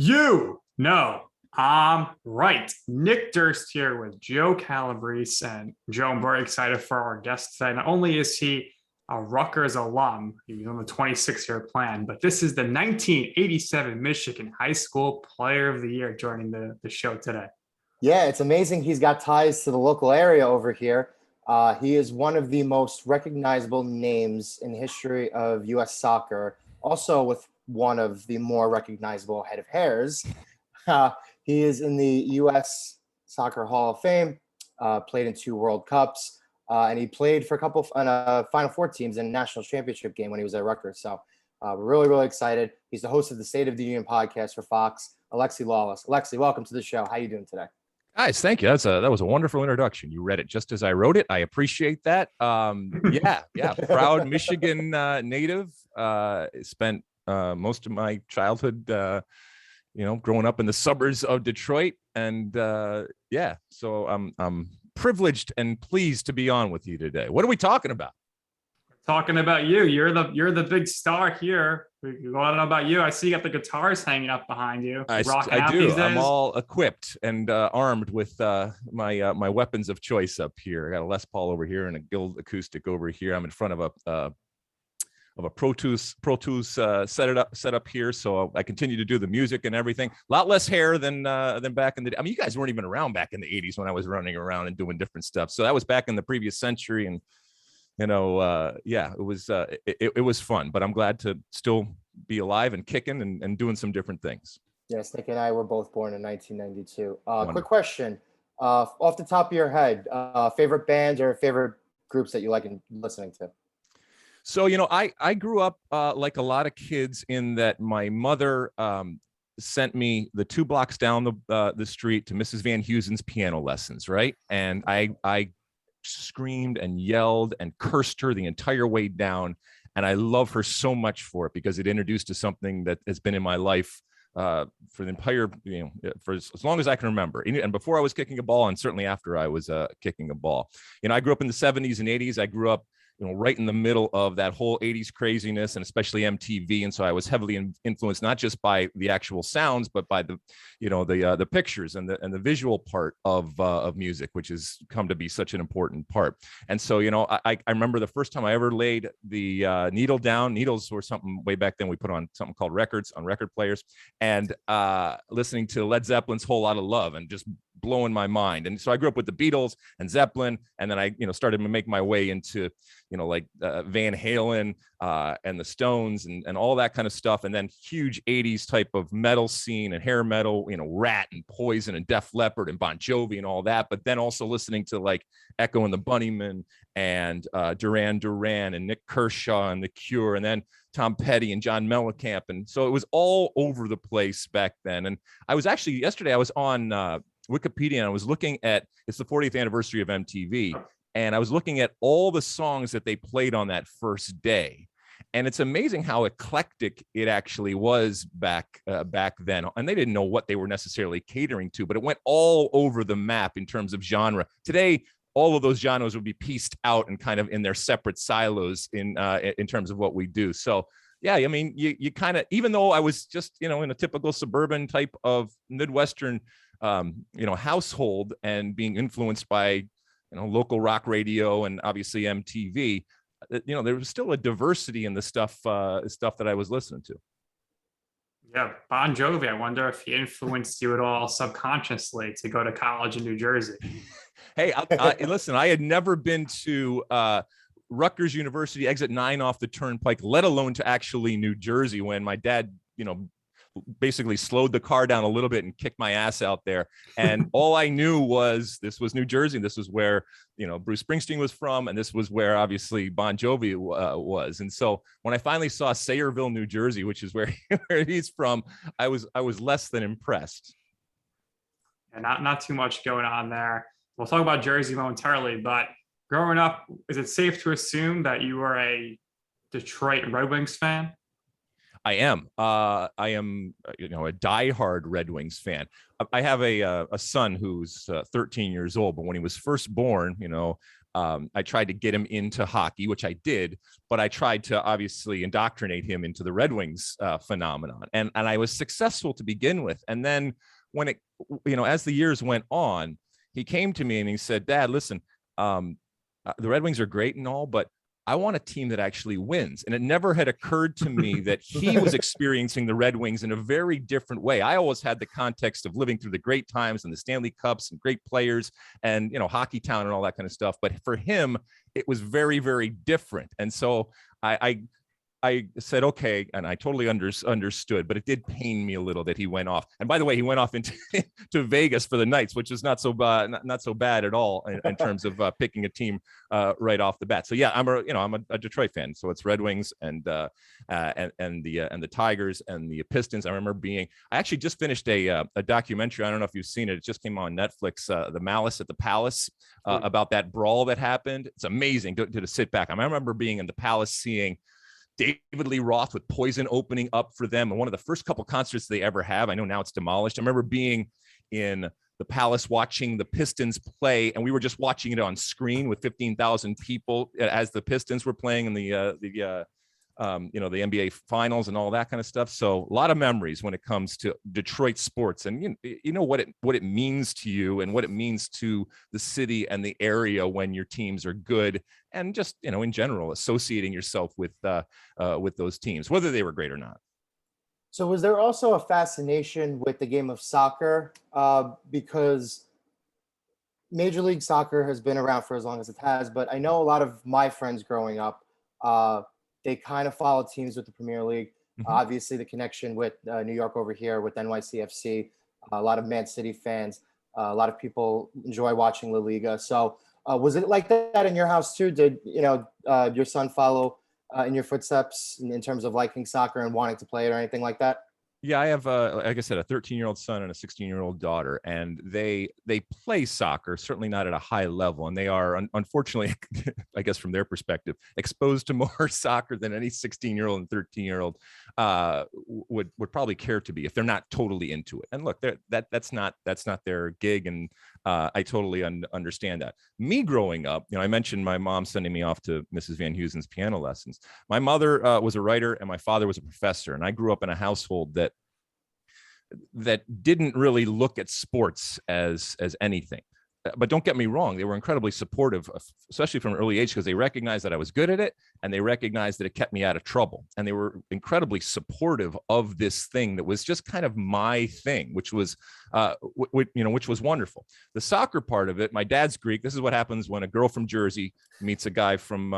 You know, I'm right. Nick Durst here with Joe Calabrese. And Joe, I'm very excited for our guest today. Not only is he a Rutgers alum, he's on the 26-year plan, but this is the 1987 Michigan High School Player of the Year joining the show today. Yeah, it's amazing he's got ties to the local area over here. He is one of the most recognizable names in the history of U.S. soccer, also with one of the more recognizable head of hairs. He is in the U.S. Soccer Hall of Fame, played in 2 World Cups, and he played for a couple Final Four teams in a national championship game when he was at Rutgers. So we're really, really excited. He's the host of the State of the Union podcast for Fox, Alexi Lalas. Alexi, welcome to the show. How are you doing today? Guys, thank you. That was a wonderful introduction. You read it just as I wrote it. I appreciate that. Yeah. Proud Michigan native. Spent most of my childhood, growing up in the suburbs of Detroit, and so I'm privileged and pleased to be on with you today. What are we talking about? Talking about you. You're the big star here. I don't know about you. I see you got the guitars hanging up behind you. I do. I'm all equipped and armed with my weapons of choice up here. I got a Les Paul over here and a Guild acoustic over here. I'm in front of a Pro Tools set up here, so I continue to do the music and everything. A lot less hair than back in the day. I mean, you guys weren't even around back in the 80s when I was running around and doing different stuff. So that was back in the previous century, and it was fun, but I'm glad to still be alive and kicking and doing some different things. Yes, Nick and I were both born in 1992. Quick question, off the top of your head, favorite bands or favorite groups that you like listening to? So, I grew up like a lot of kids in that my mother sent me the 2 blocks down the street to Mrs. Van Heusen's piano lessons, right? And I screamed and yelled and cursed her the entire way down, and I love her so much for it because it introduced to something that has been in my life for the entire, for as long as I can remember, and before I was kicking a ball, and certainly after I was kicking a ball. I grew up in the 70s and 80s. I grew up right in the middle of that whole 80s craziness, and especially MTV. And so I was heavily influenced, not just by the actual sounds, but by the pictures and the visual part of music, which has come to be such an important part. And so, I remember the first time I ever laid the needle down. Needles were something way back then. We put on something called records on record players, and listening to Led Zeppelin's Whole Lotta Love, and just blowing my mind. And so I grew up with the Beatles and Zeppelin, and then I started to make my way into Van Halen and the Stones and all that kind of stuff, and then huge 80s type of metal scene and hair metal, Rat and Poison and Def Leppard and Bon Jovi and all that, but then also listening to like Echo and the Bunnymen and Duran Duran and Nick Kershaw and The Cure, and then Tom Petty and John Mellencamp. And so it was all over the place back then. And I was actually, yesterday I was on Wikipedia, and I was looking at, it's the 40th anniversary of MTV, and I was looking at all the songs that they played on that first day. And it's amazing how eclectic it actually was back then. And they didn't know what they were necessarily catering to, but it went all over the map in terms of genre. Today, all of those genres would be pieced out and kind of in their separate silos in terms of what we do. So yeah, I mean, you kind of, even though I was just, in a typical suburban type of Midwestern, household, and being influenced by, local rock radio and obviously MTV, there was still a diversity in the stuff that I was listening to. Yeah, Bon Jovi. I wonder if he influenced you at all subconsciously to go to college in New Jersey. Hey, listen, I had never been to Rutgers University, exit 9 off the turnpike, let alone to actually New Jersey, when my dad, basically slowed the car down a little bit and kicked my ass out there. And all I knew was this was New Jersey. This was where, Bruce Springsteen was from. And this was where obviously Bon Jovi was. And so when I finally saw Sayreville, New Jersey, which is where he's from, I was less than impressed. And not too much going on there. We'll talk about Jersey momentarily, but growing up, is it safe to assume that you were a Detroit Red Wings fan? I am. A diehard Red Wings fan. I have a son who's 13 years old, but when he was first born, I tried to get him into hockey, which I did, but I tried to obviously indoctrinate him into the Red Wings phenomenon. And I was successful to begin with. And then when it, as the years went on, he came to me and he said, Dad, listen, the Red Wings are great and all, but I want a team that actually wins. And it never had occurred to me that he was experiencing the Red Wings in a very different way. I always had the context of living through the great times and the Stanley Cups and great players and, Hockey Town and all that kind of stuff. But for him, it was very, very different. And so I said, okay, and I totally understood, but it did pain me a little that he went off. And by the way, he went off into to Vegas for the Knights, which is not so bad at all in terms of picking a team right off the bat. So yeah, I'm a Detroit fan. So it's Red Wings and the Tigers and the Pistons. I remember I actually just finished a documentary. I don't know if you've seen it. It just came on Netflix, The Malice at the Palace, about that brawl that happened. It's amazing to sit back. I remember being in the Palace, seeing David Lee Roth with Poison opening up for them, and one of the first couple concerts they ever have. I know now it's demolished. I remember being in the Palace watching the Pistons play, and we were just watching it on screen with 15,000 people as the Pistons were playing in the NBA finals and all that kind of stuff. So a lot of memories when it comes to Detroit sports, and what it means to you and what it means to the city and the area when your teams are good, and just in general associating yourself with those teams, whether they were great or not. So was there also a fascination with the game of soccer? Because Major League Soccer has been around for as long as it has, but I know a lot of my friends growing up, they kind of follow teams with the Premier League. Obviously, the connection with New York over here with NYCFC, a lot of Man City fans, a lot of people enjoy watching La Liga. So was it like that in your house too? Did your son follow in your footsteps in terms of liking soccer and wanting to play it or anything like that? Yeah, I have, like I said, a 13-year-old son and a 16-year-old daughter, and they play soccer, certainly not at a high level, and they are, unfortunately, I guess from their perspective, exposed to more soccer than any 16-year-old and 13-year-old would probably care to be if they're not totally into it. And look, that's not their gig, and I totally understand that. Me growing up, I mentioned my mom sending me off to Mrs. Van Heusen's piano lessons. My mother was a writer, and my father was a professor, and I grew up in a household that didn't really look at sports as anything. But don't get me wrong, they were incredibly supportive, especially from an early age, because they recognized that I was good at it, and they recognized that it kept me out of trouble. And they were incredibly supportive of this thing that was just kind of my thing, which was, which was wonderful. The soccer part of it, my dad's Greek. This is what happens when a girl from Jersey meets a guy from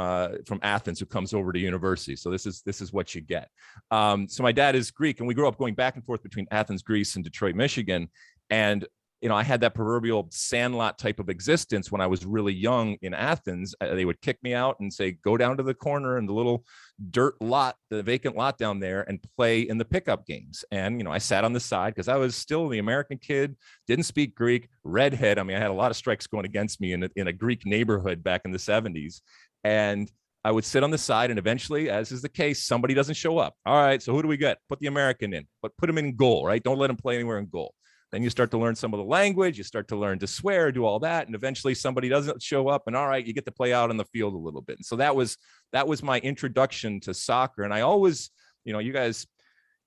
Athens who comes over to university. So this is what you get. So my dad is Greek, and we grew up going back and forth between Athens, Greece, and Detroit, Michigan. And I had that proverbial sandlot type of existence when I was really young in Athens. They would kick me out and say, go down to the corner in the little dirt lot, the vacant lot down there, and play in the pickup games. And, I sat on the side because I was still the American kid, didn't speak Greek, redhead. I mean, I had a lot of strikes going against me in a Greek neighborhood back in the 70s. And I would sit on the side, and eventually, as is the case, somebody doesn't show up. All right, so who do we get? Put the American in, but put him in goal, right? Don't let him play anywhere in goal. Then you start to learn some of the language, you start to learn to swear, do all that. And eventually somebody doesn't show up, and all right, you get to play out on the field a little bit. And so that was my introduction to soccer. And I always, you guys,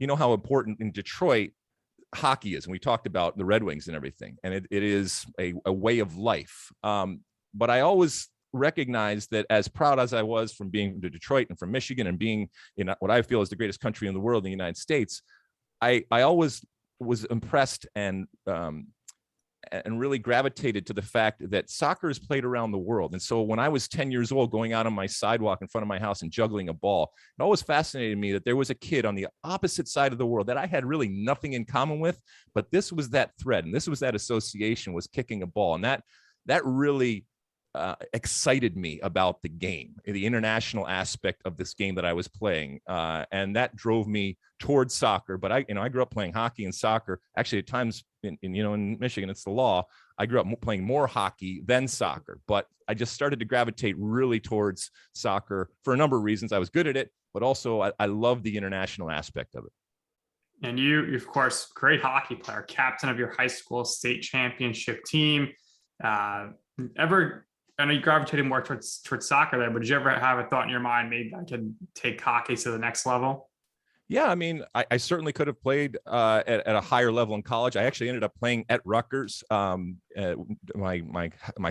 how important in Detroit hockey is. And we talked about the Red Wings and everything. And it is a way of life. But I always recognized that, as proud as I was from being from Detroit and from Michigan and being in what I feel is the greatest country in the world, the United States, I always was impressed and really gravitated to the fact that soccer is played around the world. And so when I was 10 years old, going out on my sidewalk in front of my house and juggling a ball, it always fascinated me that there was a kid on the opposite side of the world that I had really nothing in common with, but this was that thread, and this was that association, was kicking a ball. And that really excited me about the game, the international aspect of this game that I was playing, and that drove me towards soccer. But I grew up playing hockey and soccer. Actually, at times in Michigan, it's the law. I grew up playing more hockey than soccer, but I just started to gravitate really towards soccer for a number of reasons. I was good at it, but also I love the international aspect of it. And you, of course, great hockey player, captain of your high school state championship team. Ever I know you gravitated more towards soccer there, but did you ever have a thought in your mind, maybe I could take hockey to the next level? Yeah, I mean, I certainly could have played at a higher level in college. I actually ended up playing at Rutgers. My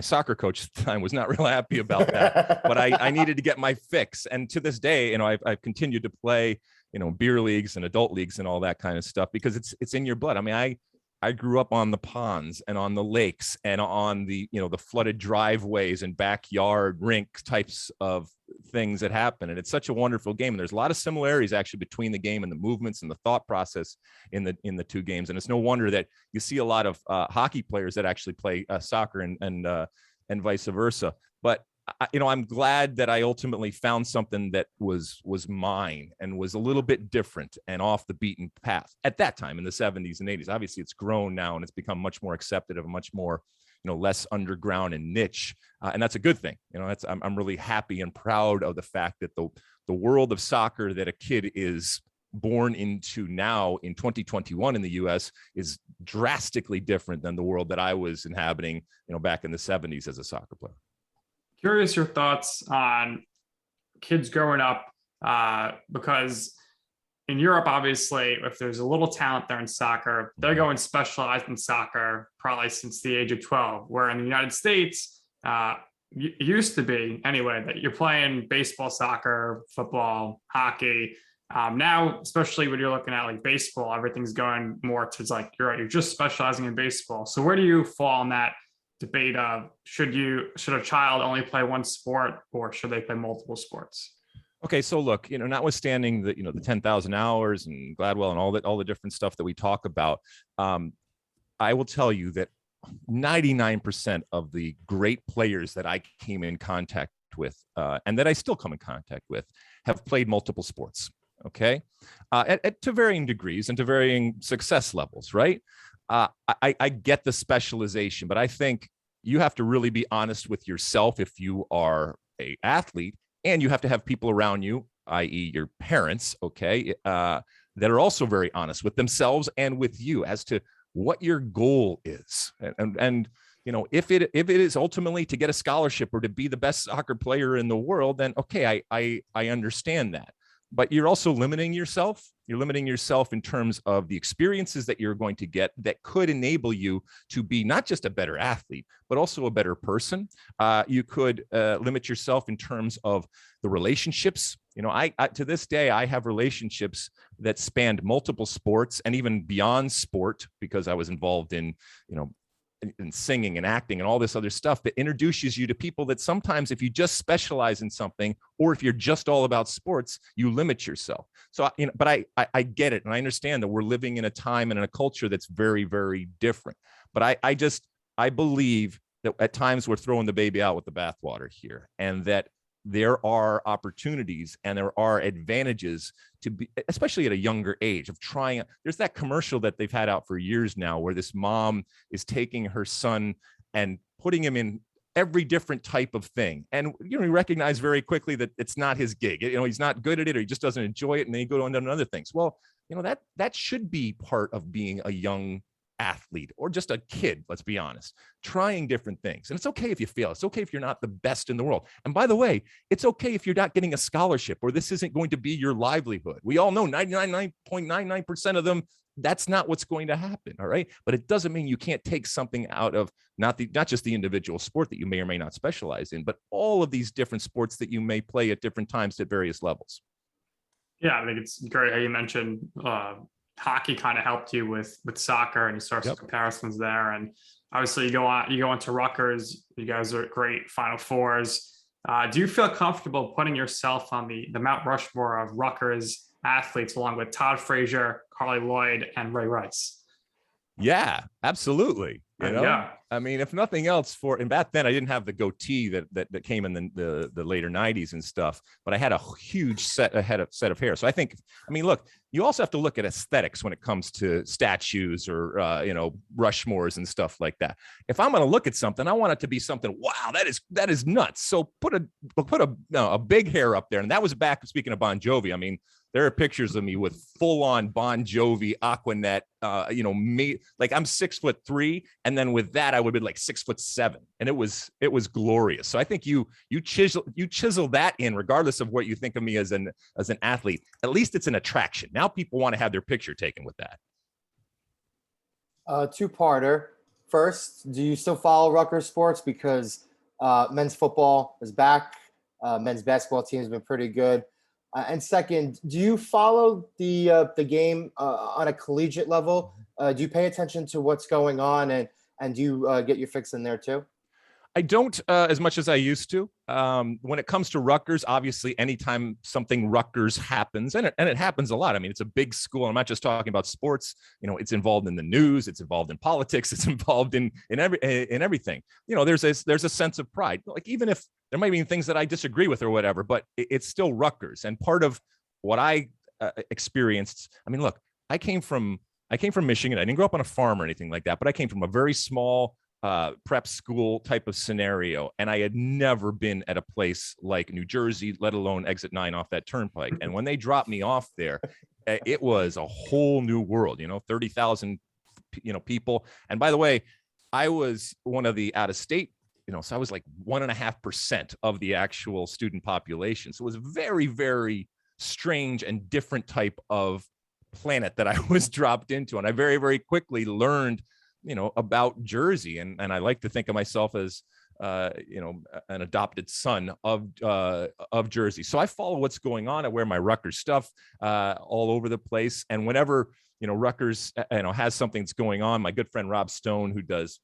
soccer coach at the time was not real happy about that, but I needed to get my fix. And to this day, I've continued to play, beer leagues and adult leagues and all that kind of stuff because it's in your blood. I mean, I grew up on the ponds and on the lakes and on the flooded driveways and backyard rink types of things that happen. And it's such a wonderful game. And there's a lot of similarities actually between the game and the movements and the thought process in the two games. And it's no wonder that you see a lot of hockey players that actually play soccer and vice versa. But I'm glad that I ultimately found something that was mine and was a little bit different and off the beaten path at that time in the 70s and 80s. Obviously, it's grown now and it's become much more accepted of much more, less underground and niche. And that's a good thing. I'm really happy and proud of the fact that the world of soccer that a kid is born into now in 2021 in the US is drastically different than the world that I was inhabiting, back in the 70s as a soccer player. Curious your thoughts on kids growing up, because in Europe, obviously, if there's a little talent there in soccer, they're going specialized in soccer probably since the age of 12. Where in the United States, it used to be anyway that you're playing baseball, soccer, football, hockey. Now, especially when you're looking at like baseball, everything's going more to like you're just specializing in baseball. So where do you fall on that debate of should a child only play one sport or should they play multiple sports? Okay, so look, notwithstanding the the 10,000 hours and Gladwell and all the different stuff that we talk about, I will tell you that 99% of the great players that I came in contact with and that I still come in contact with have played multiple sports. Okay, to varying degrees and to varying success levels, right? I get the specialization, but I think you have to really be honest with yourself if you are an athlete, and you have to have people around you, i.e. your parents, okay, that are also very honest with themselves and with you as to what your goal is. And if it is ultimately to get a scholarship or to be the best soccer player in the world, then okay, I understand that. But you're also limiting yourself. You're limiting yourself in terms of the experiences that you're going to get that could enable you to be not just a better athlete, but also a better person. You could limit yourself in terms of the relationships. I to this day, I have relationships that spanned multiple sports and even beyond sport because I was involved in, and singing and acting and all this other stuff that introduces you to people that sometimes if you just specialize in something or if you're just all about sports, you limit yourself. So, but I get it. And I understand that we're living in a time and in a culture that's very, very different. But I believe that at times we're throwing the baby out with the bathwater here, and that there are opportunities and there are advantages to be, especially at a younger age, of trying. There's that commercial that they've had out for years now where this mom is taking her son and putting him in every different type of thing. And, we recognize very quickly that it's not his gig. He's not good at it, or he just doesn't enjoy it. And then you go on to other things. Well, that should be part of being a young athlete or just a kid, let's be honest, trying different things. And it's okay if you fail. It's okay if you're not the best in the world. And by the way, it's okay if you're not getting a scholarship or this isn't going to be your livelihood. We all know 99.99% of them, that's not what's going to happen. All right. But it doesn't mean you can't take something out of not just the individual sport that you may or may not specialize in, but all of these different sports that you may play at different times at various levels. Yeah, I think it's great how you mentioned hockey kind of helped you with soccer, and you saw some comparisons there. And obviously you go into Rutgers, you guys are great Final Fours. Do you feel comfortable putting yourself on the Mount Rushmore of Rutgers athletes along with Todd Frazier, Carly Lloyd, and Ray Rice? Yeah, absolutely. Yeah. I mean, if nothing else, and back then I didn't have the goatee that came in the later 90s and stuff, but I had a huge set of hair. So I think, look, you also have to look at aesthetics when it comes to statues or, Rushmores and stuff like that. If I'm going to look at something, I want it to be something, wow, that is nuts. So put a big hair up there. And that was back, speaking of Bon Jovi, there are pictures of me with full on Bon Jovi Aquanet, like I'm 6'3", and then with that I would be like 6'7", and it was glorious. So I think you chisel that in, regardless of what you think of me as an athlete. At least it's an attraction. Now people want to have their picture taken with that. Two-parter. First, do you still follow Rutgers sports? Because men's football is back. Men's basketball team has been pretty good. And second, do you follow the game on a collegiate level? Do you pay attention to what's going on, and do you get your fix in there too? I don't as much as I used to. When it comes to Rutgers, obviously, anytime something Rutgers happens, and it happens a lot. I mean, it's a big school. I'm not just talking about sports. It's involved in the news. It's involved in politics. It's involved in everything. There's a sense of pride. Like, even if there might be things that I disagree with or whatever, but it's still Rutgers. And part of what I experienced. I mean, look, I came from Michigan. I didn't grow up on a farm or anything like that, but I came from a very small prep school type of scenario, and I had never been at a place like New Jersey, let alone exit 9 off that turnpike. And when they dropped me off there, it was a whole new world. 30,000 people. And by the way, I was one of the out of state, so I was like 1.5% of the actual student population. So it was a very, very strange and different type of planet that I was dropped into, and I very, very quickly learned about Jersey. And I like to think of myself as, an adopted son of Jersey. So I follow what's going on. I wear my Rutgers stuff all over the place. And whenever, Rutgers, has something that's going on, my good friend Rob Stone, who does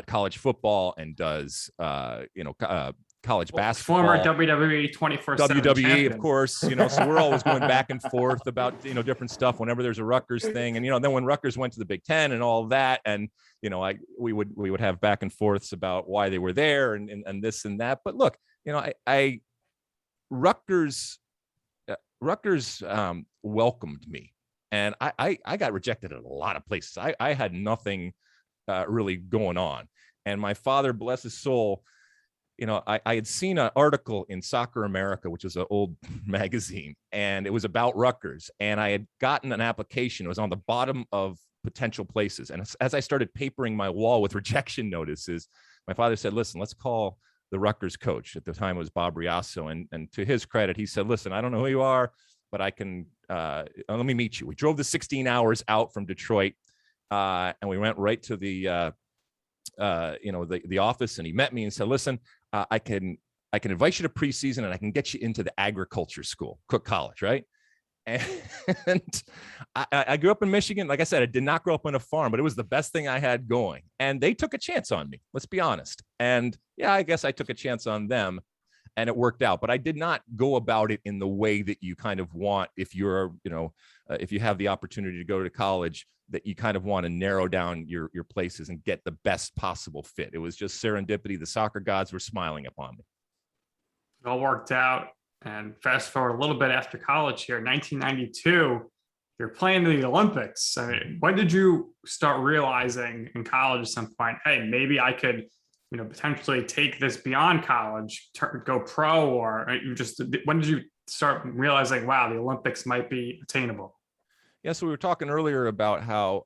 college football and does, college basketball, former WWE 24/7 WWE, champion. of course, so we're always going back and forth about, different stuff whenever there's a Rutgers thing. And, then when Rutgers went to the Big Ten and all that, and, we would have back and forths about why they were there and this and that. But look, Rutgers welcomed me, and I got rejected at a lot of places. I had nothing really going on. And my father, bless his soul, I had seen an article in Soccer America, which is an old magazine, and it was about Rutgers. And I had gotten an application. It was on the bottom of potential places. And as I started papering my wall with rejection notices, my father said, listen, let's call the Rutgers coach. At the time, it was Bob Riasso. And to his credit, he said, listen, I don't know who you are, but I can, let me meet you. We drove the 16 hours out from Detroit, and we went right to the office, and he met me and said, listen, I can invite you to preseason, and I can get you into the agriculture school, Cook College, right? And I grew up in Michigan. Like I said, I did not grow up on a farm, but it was the best thing I had going. And they took a chance on me, let's be honest. And yeah, I guess I took a chance on them, and it worked out. But I did not go about it in the way that you kind of want if you're, if you have the opportunity to go to college, that you kind of want to narrow down your places and get the best possible fit. It was just serendipity. The soccer gods were smiling upon me. It all worked out. And fast forward a little bit after college here, 1992, you're playing in the Olympics. I mean, when did you start realizing in college at some point, hey, maybe I could, potentially take this beyond college, go pro, or when did you start realizing, wow, the Olympics might be attainable? Yeah, so we were talking earlier about how,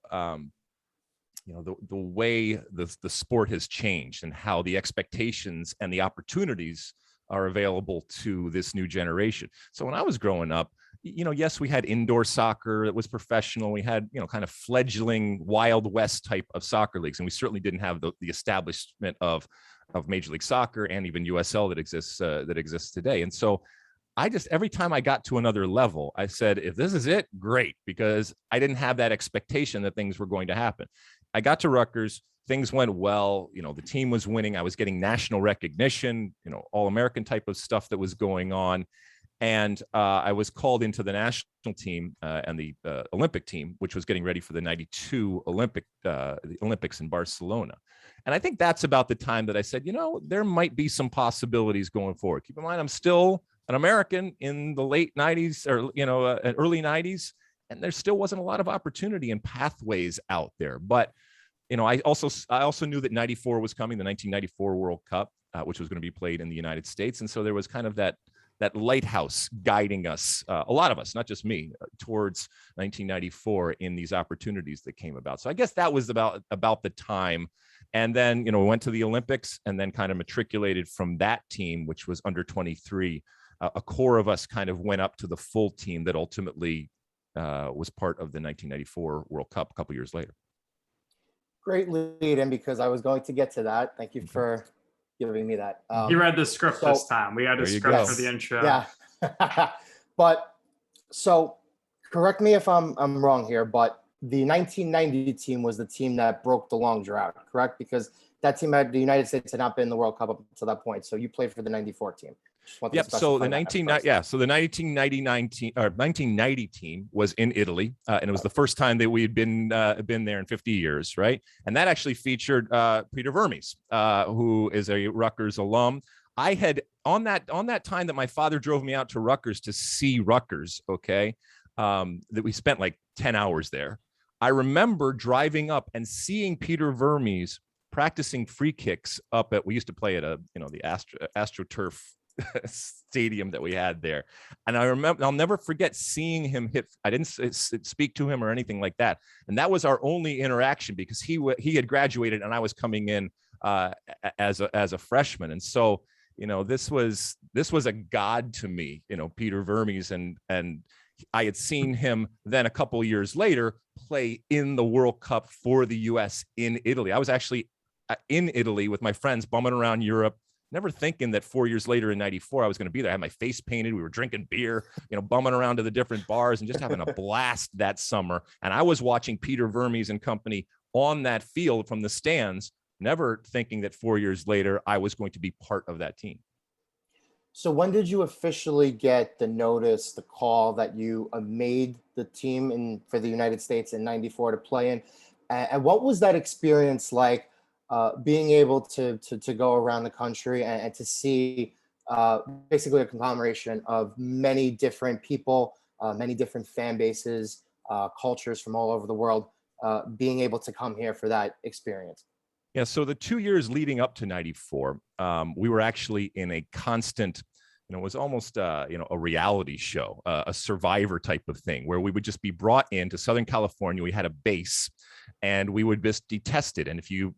the way the sport has changed and how the expectations and the opportunities are available to this new generation. So when I was growing up, yes, we had indoor soccer that was professional. We had, kind of fledgling Wild West type of soccer leagues. And we certainly didn't have the establishment of Major League Soccer and even USL that exists today. And so every time I got to another level, I said, if this is it, great, because I didn't have that expectation that things were going to happen. I got to Rutgers, things went well, the team was winning. I was getting national recognition, All-American type of stuff that was going on. And I was called into the national team and the Olympic team, which was getting ready for the 92 the Olympics in Barcelona. And I think that's about the time that I said, there might be some possibilities going forward. Keep in mind, I'm still an American in the late 90s or, early 90s, and there still wasn't a lot of opportunity and pathways out there. But, I also knew that 94 was coming, the 1994 World Cup, which was going to be played in the United States. And so there was kind of that that lighthouse guiding us, a lot of us, not just me, towards 1994 in these opportunities that came about. So I guess that was about the time. And then, we went to the Olympics and then kind of matriculated from that team, which was under 23. A core of us kind of went up to the full team that ultimately was part of the 1994 World Cup a couple years later. Great lead in, because I was going to get to that. Thank you for giving me that. He read the script this time. We had a script for the intro. Yeah. But so correct me if I'm wrong here, but the 1990 team was the team that broke the long drought, correct? Because that team the United States had not been in the World Cup up to that point. So you played for the 94 team. Yep. So the 1990 team was in Italy, and it was the first time that we had been there in 50 years, right? And that actually featured Peter Vermes, who is a Rutgers alum. I had on that time that my father drove me out to Rutgers to see Rutgers. Okay, that we spent like 10 hours there. I remember driving up and seeing Peter Vermes practicing free kicks up at, we used to play at the AstroTurf stadium that we had there. And I remember, I'll never forget seeing him hit. I didn't speak to him or anything like that. And that was our only interaction, because he had graduated and I was coming in as a freshman. And so, this was a god to me, Peter Vermes, and I had seen him then a couple of years later play in the World Cup for the US in Italy. I was actually in Italy with my friends bumming around Europe, never thinking that 4 years later in 94, I was going to be there. I had my face painted. We were drinking beer, bumming around to the different bars and just having a blast that summer. And I was watching Peter Vermes and company on that field from the stands, never thinking that 4 years later, I was going to be part of that team. So when did you officially get the notice, the call that you made the team for the United States in 94 to play in? And what was that experience like, being able to go around the country and to see basically a conglomeration of many different people, many different fan bases, cultures from all over the world, being able to come here for that experience? Yeah, so the 2 years leading up to 94, we were actually in a constant, it was almost, a reality show, a Survivor type of thing, where we would just be brought into Southern California. We had a base, and we would just be tested. And if you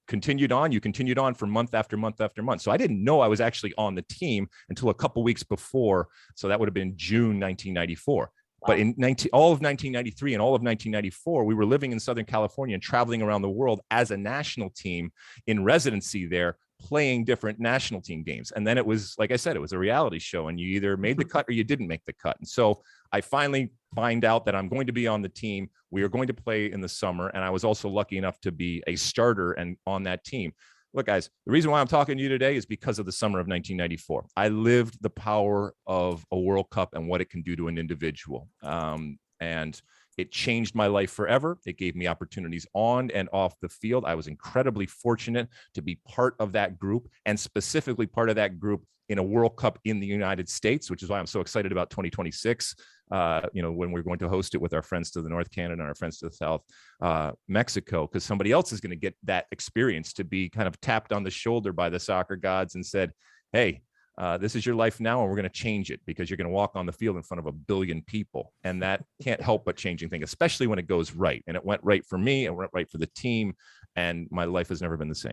continued on for month after month after month. So I didn't know I was actually on the team until a couple weeks before. So that would have been June 1994. But in all of 1993 and all of 1994, we were living in Southern California and traveling around the world as a national team in residency there, playing different national team games. And then it was, like I said, it was a reality show, and you either made the cut or you didn't make the cut. And so I finally find out that I'm going to be on the team. We are going to play in the summer. And I was also lucky enough to be a starter and on that team. Look, guys, the reason why I'm talking to you today is because of the summer of 1994. I lived the power of a World Cup and what it can do to an individual. And it changed my life forever. It gave me opportunities on and off the field. I was incredibly fortunate to be part of that group, and specifically part of that group in a World Cup in the United States, which is why I'm so excited about 2026. When we're going to host it with our friends to the North, Canada, and our friends to the South, Mexico, because somebody else is going to get that experience to be kind of tapped on the shoulder by the soccer gods and said, hey, this is your life now, and we're going to change it, because you're going to walk on the field in front of 1 billion people. And that can't help but changing things, especially when it goes right. And it went right for me. It went right for the team. And my life has never been the same.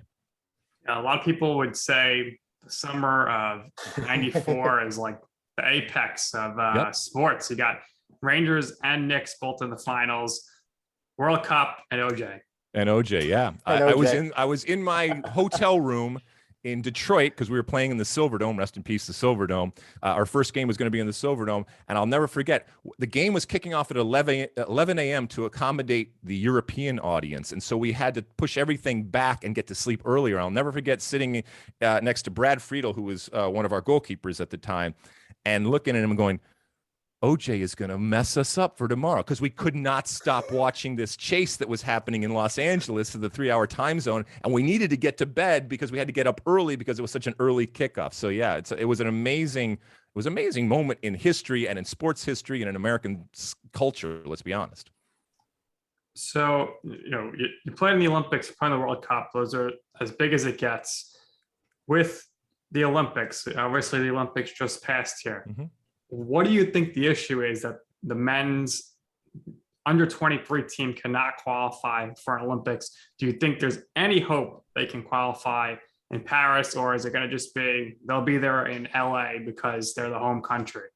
Yeah, a lot of people would say the summer of 94 is like the apex of sports. You got Rangers and Knicks both in the finals, World Cup, and OJ. And OJ, yeah. I was in my hotel room in Detroit, because we were playing in the Silverdome. Rest in peace, the Silverdome. Our first game was going to be in the Silverdome, and I'll never forget, the game was kicking off at 11 a.m. to accommodate the European audience, and so we had to push everything back and get to sleep earlier. I'll never forget sitting next to Brad Friedel, who was one of our goalkeepers at the time, and looking at him and going, OJ is going to mess us up for tomorrow, because we could not stop watching this chase that was happening in Los Angeles in the 3-hour time zone. And we needed to get to bed because we had to get up early because it was such an early kickoff. So yeah, it was an amazing moment in history and in sports history and in American culture. Let's be honest. So, you played in the Olympics, you played in the World Cup. Those are as big as it gets. With the Olympics. Obviously, the Olympics just passed here. Mhm. What do you think the issue is that the men's under 23 team cannot qualify for an Olympics? Do you think there's any hope they can qualify in Paris, or is it going to just be they'll be there in LA because they're the home country?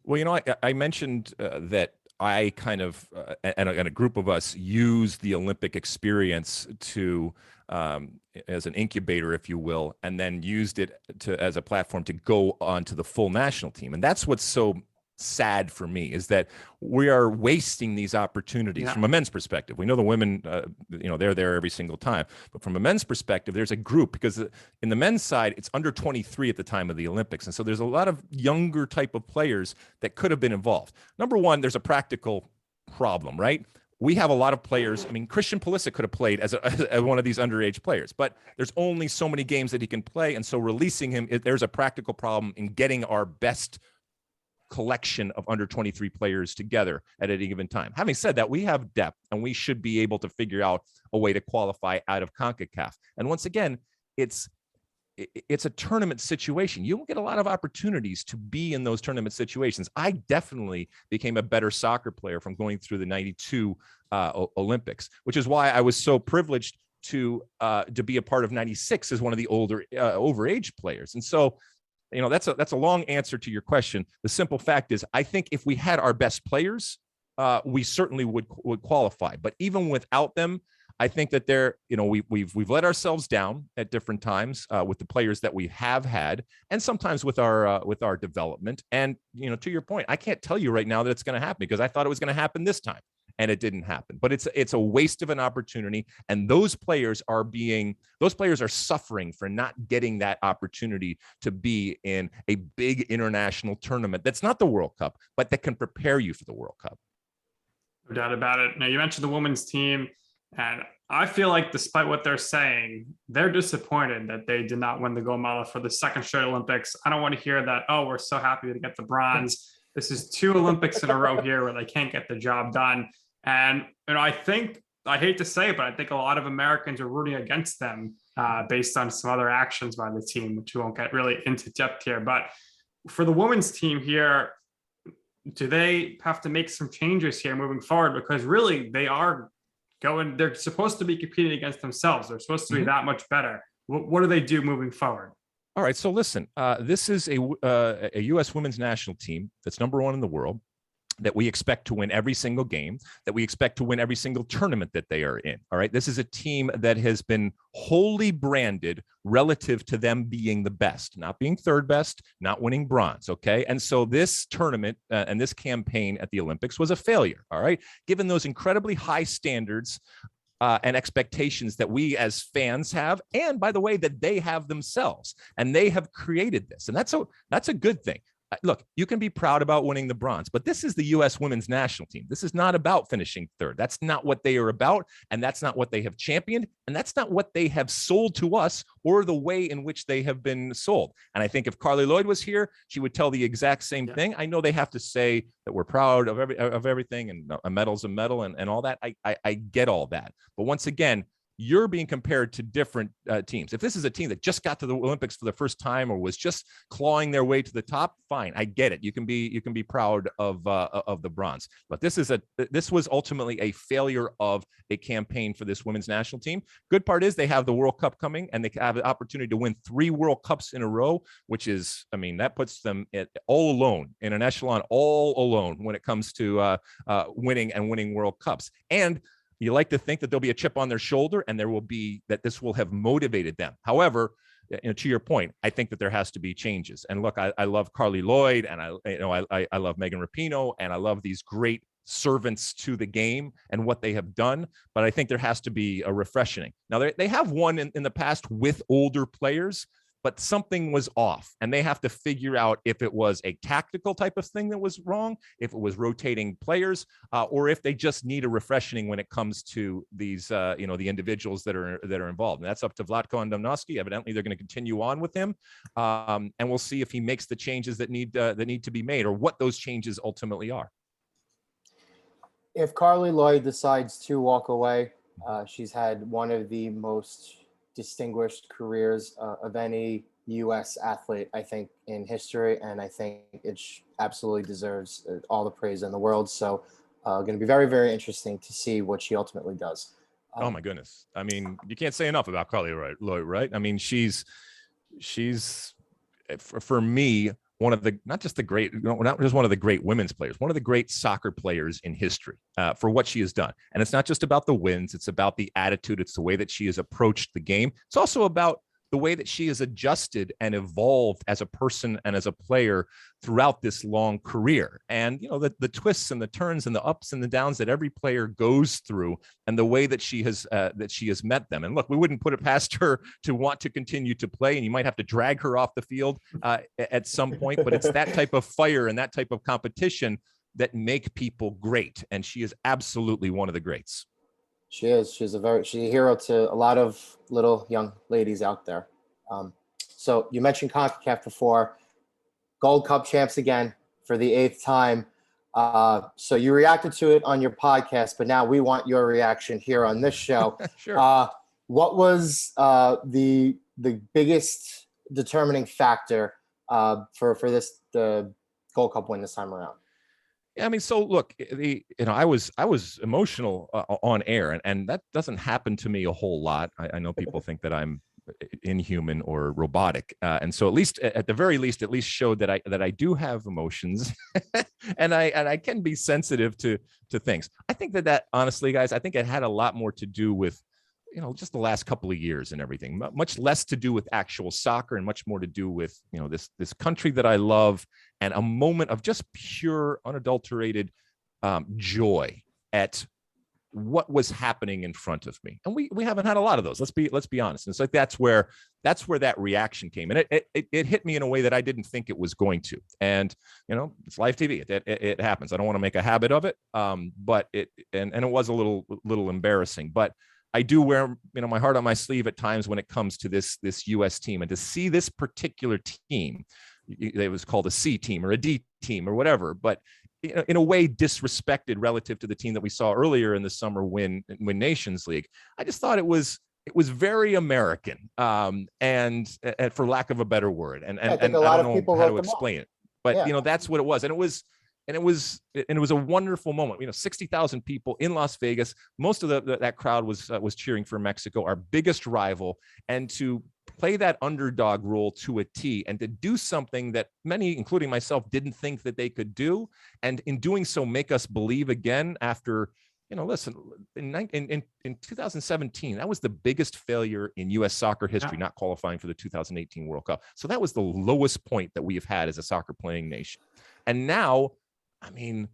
Well, I mentioned that I kind of, and a group of us use the Olympic experience to, as an incubator, if you will, and then used it as a platform to go on to the full national team. And that's what's so sad for me, is that we are wasting these opportunities from a men's perspective. We know the women, they're there every single time, but from a men's perspective, there's a group, because in the men's side, it's under 23 at the time of the Olympics. And so there's a lot of younger type of players that could have been involved. Number one, there's a practical problem, right? We have a lot of players. I mean, Christian Pulisic could have played as one of these underage players, but there's only so many games that he can play. And so releasing him, there's a practical problem in getting our best collection of under 23 players together at any given time. Having said that, we have depth, and we should be able to figure out a way to qualify out of CONCACAF. And once again, it's a tournament situation. You don't get a lot of opportunities to be in those tournament situations. I definitely became a better soccer player from going through the 92 Olympics, which is why I was so privileged to be a part of 96 as one of the older overage players. And so, that's a long answer to your question. The simple fact is, I think if we had our best players, we certainly would qualify. But even without them, I think that we've let ourselves down at different times with the players that we have had, and sometimes with our development. And to your point, I can't tell you right now that it's going to happen, because I thought it was going to happen this time, and it didn't happen. But it's a waste of an opportunity, and those players are suffering for not getting that opportunity to be in a big international tournament that's not the World Cup, but that can prepare you for the World Cup. No doubt about it. Now, you mentioned the women's team, and I feel like, despite what they're saying, they're disappointed that they did not win the gold medal for the second straight Olympics. I don't want to hear that, oh, we're so happy to get the bronze. This is 2 Olympics in a row here where they can't get the job done. And I hate to say it, but I think a lot of Americans are rooting against them based on some other actions by the team, which we won't get really into depth here. But for the women's team here, do they have to make some changes here moving forward? Because really, they're supposed to be competing against themselves. They're supposed to be that much better. What do they do moving forward? All right. So listen, this is a U.S. women's national team that's number 1 in the world, that we expect to win every single game, that we expect to win every single tournament that they are in. All right. This is a team that has been wholly branded relative to them being the best, not being third best, not winning bronze. Okay. And so this tournament and this campaign at the Olympics was a failure. All right. Given those incredibly high standards and expectations that we as fans have, and by the way, that they have themselves, and they have created this. And that's a good thing. Look, you can be proud about winning the bronze, but this is the U.S. women's national team. This is not about finishing third. That's not what they are about, and that's not what they have championed, and that's not what they have sold to us, or the way in which they have been sold. And I think if Carly Lloyd was here, she would tell the exact same thing. I know they have to say that we're proud of everything, and a medal's a medal, and all that. I get all that. But once again, you're being compared to different teams. If this is a team that just got to the Olympics for the first time, or was just clawing their way to the top, fine, I get it. You can be proud of the bronze. But this was ultimately a failure of a campaign for this women's national team. Good part is they have the World Cup coming, and they have the opportunity to win 3 World Cups in a row, which is, that puts them all alone in an echelon, all alone when it comes to winning World Cups. And you like to think that there'll be a chip on their shoulder, and that this will have motivated them. However, to your point, I think that there has to be changes. And look, I love Carly Lloyd, and I love Megan Rapinoe, and I love these great servants to the game and what they have done. But I think there has to be a refreshing. Now, they have won in the past with older players, but something was off, and they have to figure out if it was a tactical type of thing that was wrong, if it was rotating players, or if they just need a refreshing when it comes to these, the individuals that are involved. And that's up to Vlatko Andonovski. Evidently, they're going to continue on with him, and we'll see if he makes the changes that need to be made, or what those changes ultimately are. If Carly Lloyd decides to walk away, she's had one of the most distinguished careers of any U.S. athlete, I think, in history, and I think it absolutely deserves all the praise in the world. So, going to be very, very interesting to see what she ultimately does. Oh my goodness! I mean, you can't say enough about Carly Lloyd, right? I mean, she's for me one of the not just one of the great women's players, one of the great soccer players in history for what she has done. And it's not just about the wins; it's about the attitude. It's the way that she has approached the game. It's also about the way that she has adjusted and evolved as a person and as a player throughout this long career. And, you know, the twists and the turns and the ups and the downs that every player goes through, and the way that she has met them. And look, we wouldn't put it past her to want to continue to play, and you might have to drag her off the field at some point, but it's that type of fire and that type of competition that make people great. And she is absolutely one of the greats. She is. She's a hero to a lot of little young ladies out there. So you mentioned CONCACAF before. Gold Cup champs again for the 8th time. So you reacted to it on your podcast, but now we want your reaction here on this show. Sure. What was the biggest determining factor for the Gold Cup win this time around? Yeah, I mean, so look, I was emotional on air, and that doesn't happen to me a whole lot. I know people think that I'm inhuman or robotic, and so at the very least, showed that I do have emotions, and I can be sensitive to things. I think that honestly, guys, I think it had a lot more to do with, you know, just the last couple of years and everything, much less to do with actual soccer and much more to do with, you know, this country that I love, and a moment of just pure, unadulterated joy at what was happening in front of me. And we haven't had a lot of those. Let's be honest. And it's like, that's where that reaction came. And it hit me in a way that I didn't think it was going to. And, you know, it's live TV. It happens. I don't want to make a habit of it. But it was a little embarrassing, but I do wear, you know, my heart on my sleeve at times when it comes to this U.S. team, and to see this particular team. It was called a C team or a D team or whatever, but in a way disrespected relative to the team that we saw earlier in the summer win Nations League. I just thought it was very American, and for lack of a better word, and I don't know how to explain it, but you know, that's what it was, and it was a wonderful moment. You know, 60,000 people in Las Vegas. Most of that crowd was cheering for Mexico, our biggest rival, and to play that underdog role to a T, and to do something that many, including myself, didn't think that they could do, and in doing so make us believe again after, you know, listen, in 2017, that was the biggest failure in U.S. soccer history, not qualifying for the 2018 World Cup. So that was the lowest point that we have had as a soccer playing nation. And now, I mean,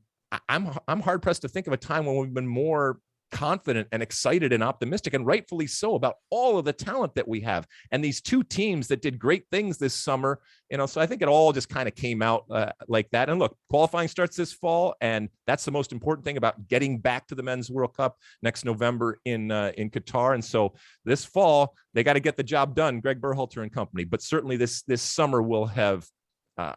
I'm hard pressed to think of a time when we've been more confident and excited and optimistic, and rightfully so, about all of the talent that we have, and these two teams that did great things this summer. You know, so I think it all just kind of came out like that. And look, qualifying starts this fall, and that's the most important thing about getting back to the Men's World Cup next November in Qatar. And so this fall they got to get the job done, Greg Berhalter and company. But certainly this summer will have,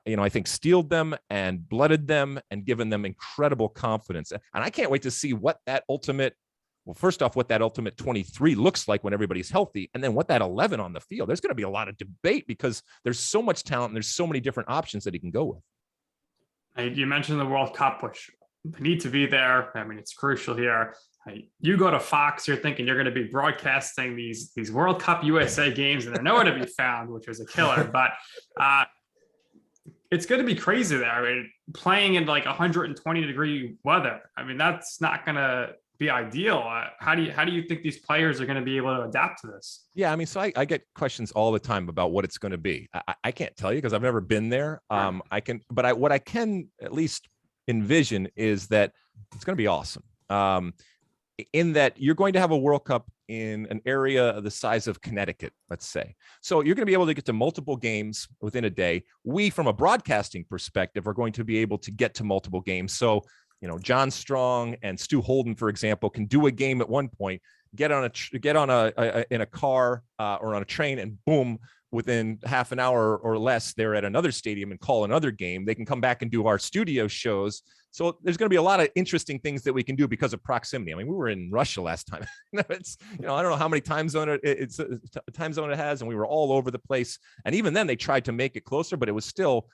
you know, I think steeled them and blooded them and given them incredible confidence. And I can't wait to see what that ultimate 23 looks like when everybody's healthy, and then what that 11 on the field. There's going to be a lot of debate because there's so much talent and there's so many different options that he can go with. You mentioned the World Cup, which they need to be there. I mean, it's crucial here. You go to Fox, you're thinking you're going to be broadcasting these World Cup USA games, and they're nowhere to be found, which was a killer. But it's going to be crazy there. I mean, playing in like 120-degree weather. I mean, that's not going to be ideal. How do you think these players are going to be able to adapt to this? Yeah, I mean, so I get questions all the time about what it's going to be. I can't tell you because I've never been there. Right. What I can at least envision is that it's going to be awesome. In that you're going to have a World Cup in an area the size of Connecticut, let's say. So you're going to be able to get to multiple games within a day. We, from a broadcasting perspective, are going to be able to get to multiple games. So, you know, John Strong and Stu Holden, for example, can do a game at one point, get on in a car or on a train, and boom, within half an hour or less, they're at another stadium and call another game. They can come back and do our studio shows So there's going to be a lot of interesting things that we can do because of proximity. I mean, we were in Russia last time. It's, I don't know how many time zone it's a time zone it has, and we were all over the place. And even then they tried to make it closer, but it was still,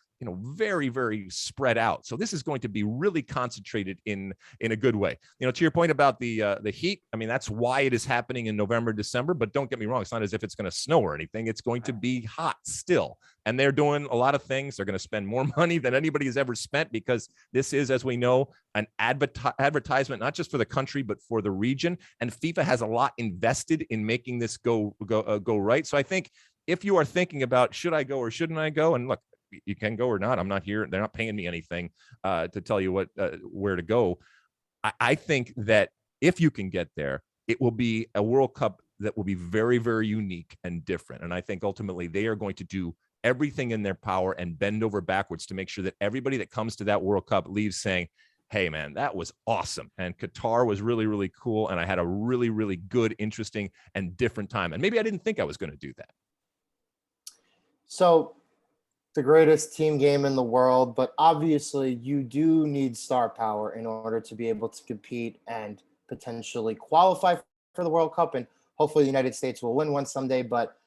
very, very spread out. So this is going to be really concentrated in a good way. To your point about the heat, I mean, that's why it is happening in November, December, but don't get me wrong. It's not as if it's going to snow or anything. It's going to be hot still. And they're doing a lot of things. They're going to spend more money than anybody has ever spent, because this is, as we know, an advertisement, not just for the country, but for the region. And FIFA has a lot invested in making this go right. So I think if you are thinking about, should I go or shouldn't I go? And look, you can go or not. I'm not here. They're not paying me anything to tell you where to go. I think that if you can get there, it will be a World Cup that will be very, very unique and different. And I think ultimately they are going to do everything in their power and bend over backwards to make sure that everybody that comes to that World Cup leaves saying, hey, man, that was awesome. And Qatar was really, really cool. And I had a really, really good, interesting, and different time. And maybe I didn't think I was going to do that. So the greatest team game in the world, but obviously you do need star power in order to be able to compete and potentially qualify for the World Cup. And hopefully the United States will win one someday. But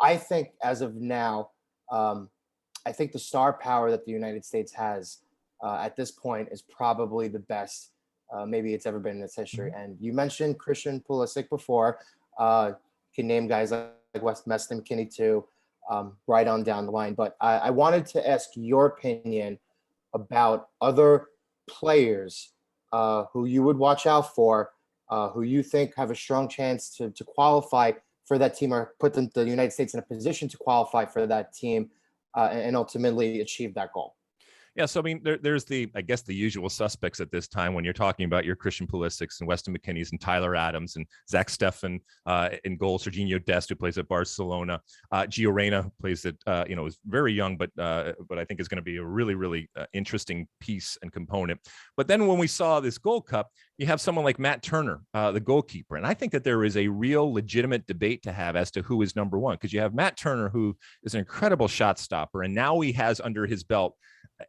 I think as of now, I think the star power that the United States has at this point is probably the best maybe it's ever been in its history. Mm-hmm. And you mentioned Christian Pulisic before. You can name guys like Weston McKennie too. Right on down the line. But I wanted to ask your opinion about other players who you would watch out for, who you think have a strong chance to qualify for that team, or put the United States in a position to qualify for that team and ultimately achieve that goal. Yeah, so I mean, there's I guess the usual suspects at this time when you're talking about your Christian Pulisics and Weston McKennies and Tyler Adams and Zach Steffen in goal, Serginho Dest, who plays at Barcelona, Gio Reyna plays at is very young, but I think is going to be a really, really interesting piece and component. But then when we saw this Gold Cup, you have someone like Matt Turner, the goalkeeper, and I think that there is a real legitimate debate to have as to who is number one, because you have Matt Turner, who is an incredible shot stopper, and now he has under his belt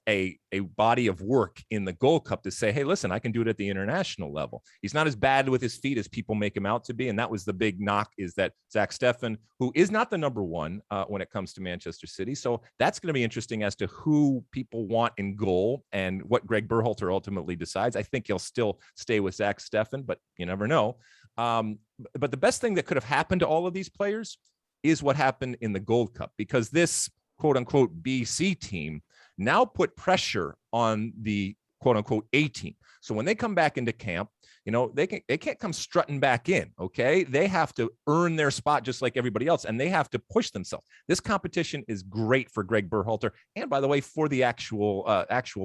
a body of work in the Gold Cup to say, hey, listen, I can do it at the international level. He's not as bad with his feet as people make him out to be. And that was the big knock, is that Zach Steffen, who is not the number one when it comes to Manchester City. So that's going to be interesting as to who people want in goal and what Greg Berhalter ultimately decides. I think he'll still stay with Zach Steffen, but you never know. But the best thing that could have happened to all of these players is what happened in the Gold Cup, because this quote unquote BC team now put pressure on the quote unquote A team. So when they come back into camp, they can't come strutting back in. Okay. They have to earn their spot just like everybody else, and they have to push themselves. This competition is great for Greg Berhalter. And by the way, for the actual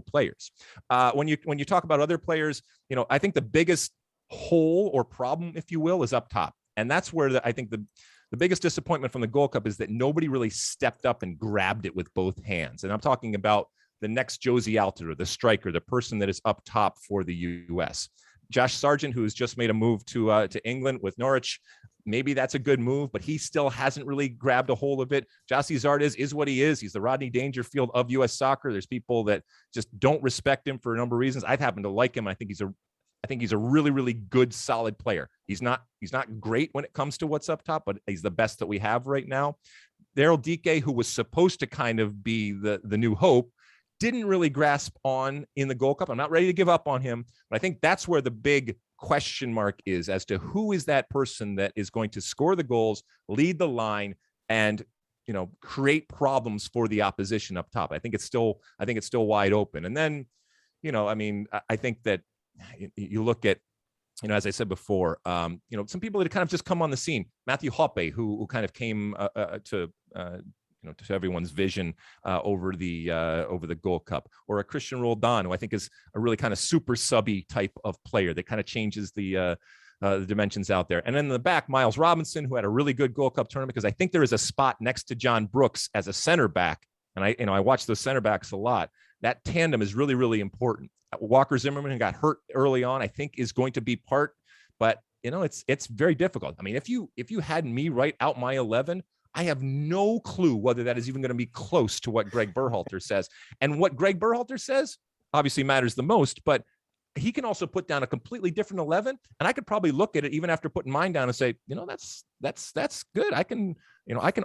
players. When you talk about other players, I think the biggest hole or problem, if you will, is up top. And that's where I think the biggest disappointment from the Gold Cup is that nobody really stepped up and grabbed it with both hands. And I'm talking about the next Josie Altidore, the striker, the person that is up top for the U.S. Josh Sargent, who has just made a move to England with Norwich. Maybe that's a good move, but he still hasn't really grabbed a hold of it. Jossie Zardes is what he is. He's the Rodney Dangerfield of U.S. soccer. There's people that just don't respect him for a number of reasons. I happen to like him. I think he's a really, really good, solid player. He's not great when it comes to what's up top, but he's the best that we have right now. Daryl Dike, who was supposed to kind of be the new hope, didn't really grasp on in the Gold Cup. I'm not ready to give up on him, but I think that's where the big question mark is as to who is that person that is going to score the goals, lead the line, and create problems for the opposition up top. I think it's still wide open. And then, I think that you look at, as I said before, some people that kind of just come on the scene. Matthew Hoppe, who kind of came to everyone's vision over the Gold Cup, or a Christian Roldan, who I think is a really kind of super subby type of player that kind of changes the dimensions out there. And then in the back, Miles Robinson, who had a really good Gold Cup tournament, because I think there is a spot next to John Brooks as a center back. And I watch those center backs a lot. That tandem is really, really important. Walker Zimmerman, who got hurt early on, I think is going to be part, but it's very difficult. I mean, if you had me write out my 11, I have no clue whether that is even going to be close to what Greg Berhalter says. And what Greg Berhalter says, obviously matters the most, but he can also put down a completely different 11. And I could probably look at it even after putting mine down and say, that's good. I can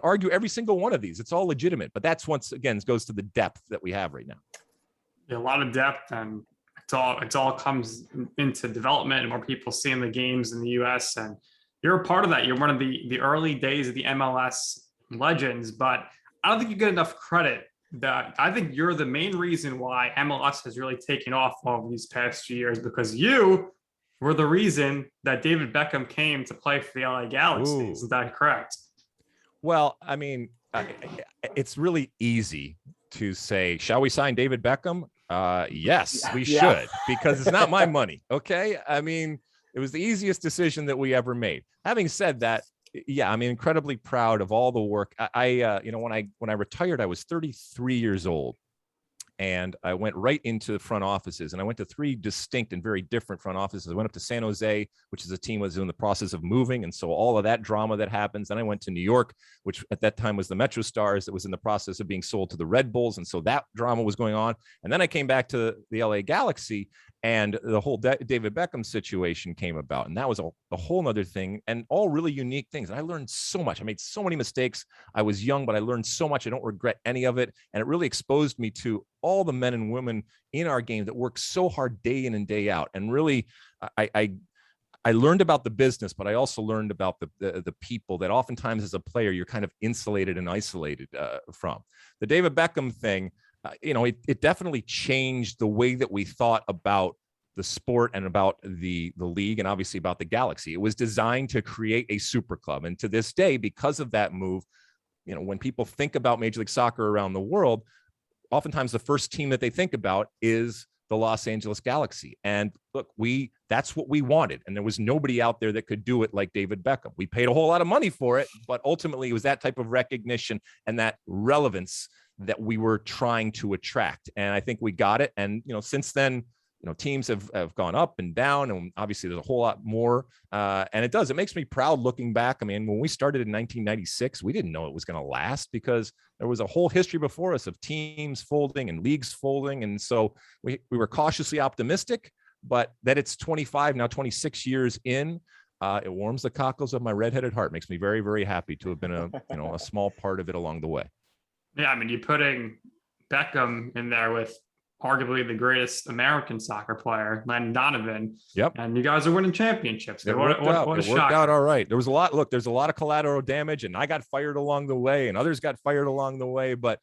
argue every single one of these. It's all legitimate, but that's once again goes to the depth that we have right now. A lot of depth, and it's all comes into development and more people seeing the games in the US. And you're a part of that. You're one of the early days of the MLS legends, but I don't think you get enough credit. That I think you're the main reason why MLS has really taken off over these past few years, because you were the reason that David Beckham came to play for the LA Galaxy. Ooh. Isn't that correct? Well, I mean, it's really easy to say, shall we sign David Beckham? Yes, we should, because it's not my money. Okay. I mean, it was the easiest decision that we ever made. Having said that, yeah, I'm incredibly proud of all the work. When I retired, I was 33 years old. And I went right into the front offices, and I went to 3 distinct and very different front offices. I went up to San Jose, which is a team was in the process of moving. And so all of that drama that happens. Then I went to New York, which at that time was the Metro Stars that was in the process of being sold to the Red Bulls. And so that drama was going on. And then I came back to the LA Galaxy, and the whole David Beckham situation came about. And that was a whole nother thing, and all really unique things. And I learned so much. I made so many mistakes. I was young, but I learned so much. I don't regret any of it. And it really exposed me to all the men and women in our game that work so hard day in and day out. And really, I learned about the business, but I also learned about the people that oftentimes as a player, you're kind of insulated and isolated from. The David Beckham thing, it definitely changed the way that we thought about the sport and about the league, and obviously about the Galaxy. It was designed to create a super club. And to this day, because of that move, when people think about Major League Soccer around the world, oftentimes the first team that they think about is the Los Angeles Galaxy. And look, that's what we wanted. And there was nobody out there that could do it like David Beckham. We paid a whole lot of money for it, but ultimately it was that type of recognition and that relevance that we were trying to attract. And I think we got it. And, since then, teams have gone up and down, and obviously there's a whole lot more. And it makes me proud looking back. I mean, when we started in 1996, we didn't know it was going to last, because there was a whole history before us of teams folding and leagues folding. And so we were cautiously optimistic, but that it's 26 years in, it warms the cockles of my redheaded heart. Makes me very, very happy to have been a small part of it along the way. Yeah, I mean, you're putting Beckham in there with arguably the greatest American soccer player, Landon Donovan. Yep. And you guys are winning championships. It worked out all right. There's a lot of collateral damage, and I got fired along the way, and others got fired along the way. But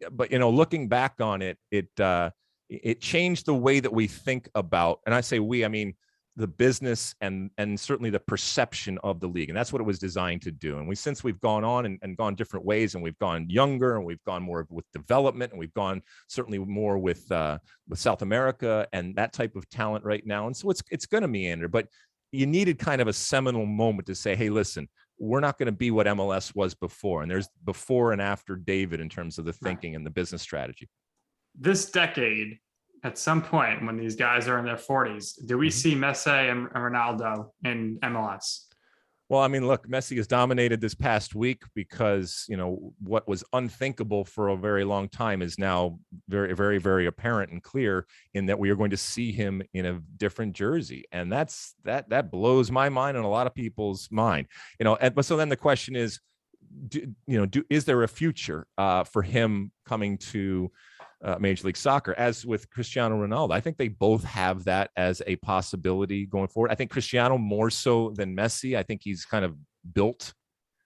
looking back on it, it changed the way that we think about, and I say we, I mean, the business and certainly the perception of the league. And that's what it was designed to do. And since we've gone on and gone different ways, and we've gone younger, and we've gone more with development, and we've gone certainly more with South America and that type of talent right now. And so it's going to meander, but you needed kind of a seminal moment to say, hey, listen, we're not going to be what MLS was before. And there's before and after David in terms of the thinking and the business strategy. This decade, at some point when these guys are in their 40s, do we see Messi and Ronaldo in MLS? Well, I mean, look, Messi has dominated this past week because, what was unthinkable for a very long time is now very, very, very apparent and clear in that we are going to see him in a different jersey. And that blows my mind and a lot of people's mind, but so then the question is, is there a future for him coming to Major League Soccer, as with Cristiano Ronaldo? I think they both have that as a possibility going forward. I think Cristiano more so than Messi. I think he's kind of built,